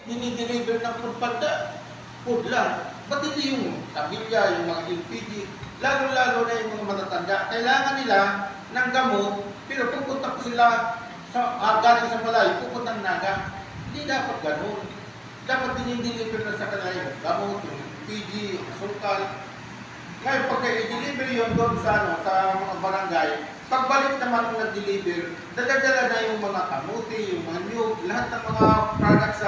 dinideliver ng food lang. Ba't hindi yung kabilya, yung mga LPG, lalo-lalo na yung mga matatanda. Kailangan nila ng gamot, pero pupunta po sila galing sa malayo, pupunta ng Naga. Hindi dapat ganun. Dapat dinideliver na sa kanila yung gamot, yung LPG, yung asukal. Ngayon, pagka i-deliver yun doon sa mga barangay, pagbalik naman ng nag-deliver, dala-dala na yung mga kamuti, yung mga niyog, lahat ng mga products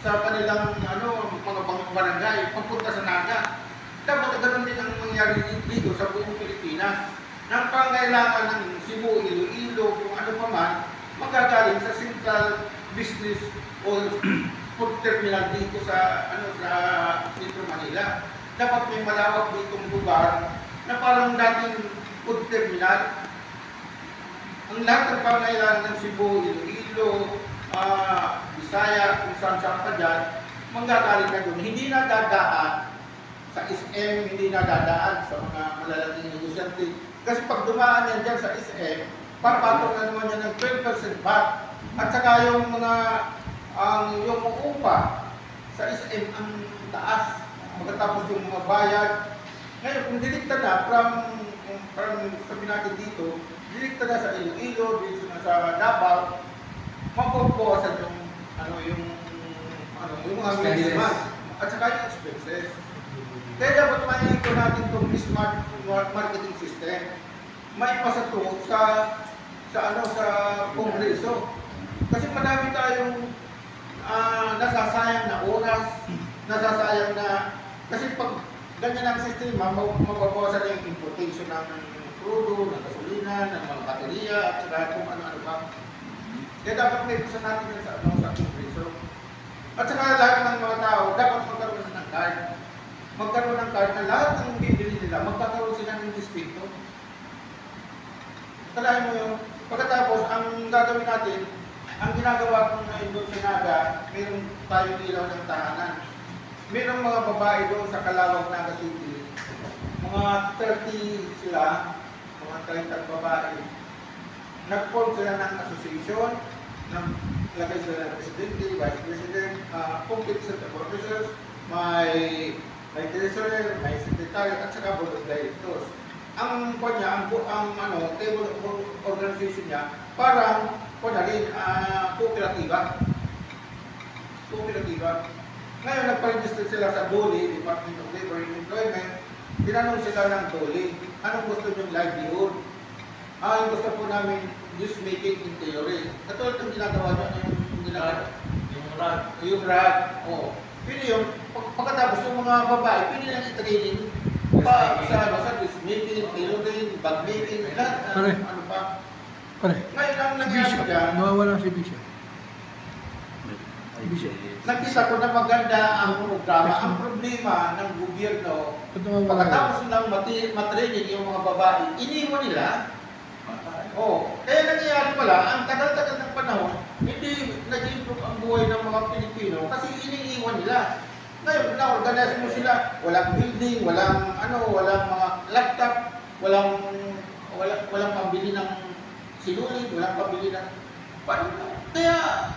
sa kanilang mga barangay, papunta sa Naga. Dapat ganun din ang mangyari dito sa buong Pilipinas. Nang pangailangan ng Cebu, Iloilo, kung ano pa man, magagaling sa Central Business o Food Terminal dito sa Metro Manila. Dapat may malawak ditong lugar na parang dating food terminal. Ang lahat ng pangailangan ng Cebu, Iloilo, Bisaya, kung saan-saan pa dyan, manggagaling na doon. Hindi na dadaan sa SM, hindi na dadaan sa mga malalaking negosyante. Kasi pag dumaan yan dyan sa SM, papatong na naman yan ng 12% VAT. At saka yung yung upa sa SM ang taas. Pagkatapos yung mga bayad. Ngayon, kung dilikta na from sabi natin dito, dilikta na sa Iloilo, dito na sa Davao, mapupuwasan yung mga minimum at saka yung expenses. Kaya dapat mainito natin itong smart marketing system. Maipasa ito sa Kongreso. Kasi madami tayong nasasayang na oras, nasasayang na. Kasi pag ganyan ang sistema, mababawasan na yung importation ng crudo, ng gasolina, ng mga baterya, at saka kung ano-ano pa. Kaya dapat may pusa natin yan sa Kongreso. At saka lahat ng mga tao, dapat magkaroon ng card. Magkaroon ng card na lahat ng bibili nila, magkakaroon sila ng distrito. Kalahin mo yung, pagkatapos, ang gagawin natin, ang ginagawa ko na doon sa Naga, mayroon tayong ilaw ng tahanan. Mayroong mga babae doon sa Calawag, Naga City. Mga 30 sila, mga 30 babae. Nag-form sila ng association, naglagay sila ng presidente, vice president, complete set of officers, may treasurer, may secretary, at saka board of directors. Ang table of organization niya, parang kooperatiba. Ngayon, nagpa-register sila sa DOLE, Department of Labor and Employment. Tinanong sila ng DOLE, anong gusto niyong livelihood? Yung gusto po namin, news making in theory. Katulad yung ginagawa niyo, yung rad. Pwede yung, pagkatapos yung mga babae, pwede lang i-training sa news making, tailoring, bag making, lahat, ano pa. Ngayon ang nangyari dyan, nawawala si Bisha. nakita ko na maganda ang programa. Ang problema ng gobyerno, pagkatapos lang matraining yung mga babae, iniwan nila. Kaya nangyayari pala, ang tagal-tagal ng panahon, hindi nag-improve ang buhay ng mga Pilipino kasi iniiwan nila. Ngayon, na-organize mo sila, walang building, walang mga laptop, walang pambili ng sinulid, walang pambili ng kaya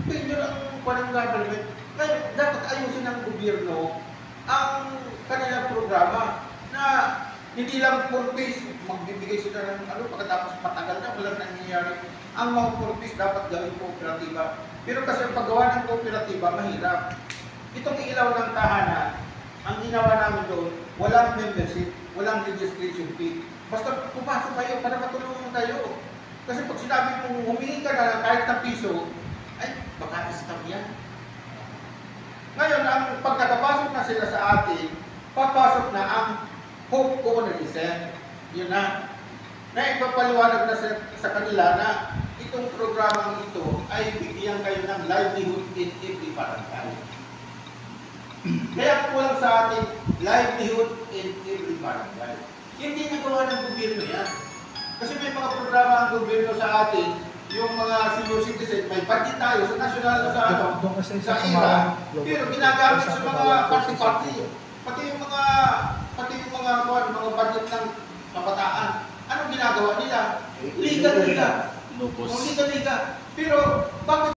failure ang parang government. Ngayon, dapat ayusin ng gobyerno ang kanilang programa na hindi lang 4 piece, magbibigay sila ng pagkatapos matagal na, walang nangyayari. Ang mga 4 piece dapat gawin kooperatiba. Pero kasi ang paggawa ng kooperatiba, mahirap. Itong ilaw ng tahanan, ang ginawa namin doon, walang membership, walang registration fee. Basta pumasok kayo para matulungan kayo. Kasi pag sinabi mong humingi ka na kahit na piso, ay, baka scam yan. Ngayon, ang pagkakapasok na sila sa atin, papasok na ang Hope Communalism. Yun na. Na ipapaliwanag na sa kanila na itong programang ito ay bigyan kayo ng livelihood in every barangay. Kaya kulang sa atin, livelihood in every barangay. Hindi nagawa ng gobyerno yan. Kasi may mga programa ang gobyerno sa atin, yung mga senior citizen, may budget tayo sa national sa IRA, pero ginagamit sa mga party-party. Pati yung mga budget ng kabataan. Anong ginagawa nila? Liga. Pero bakit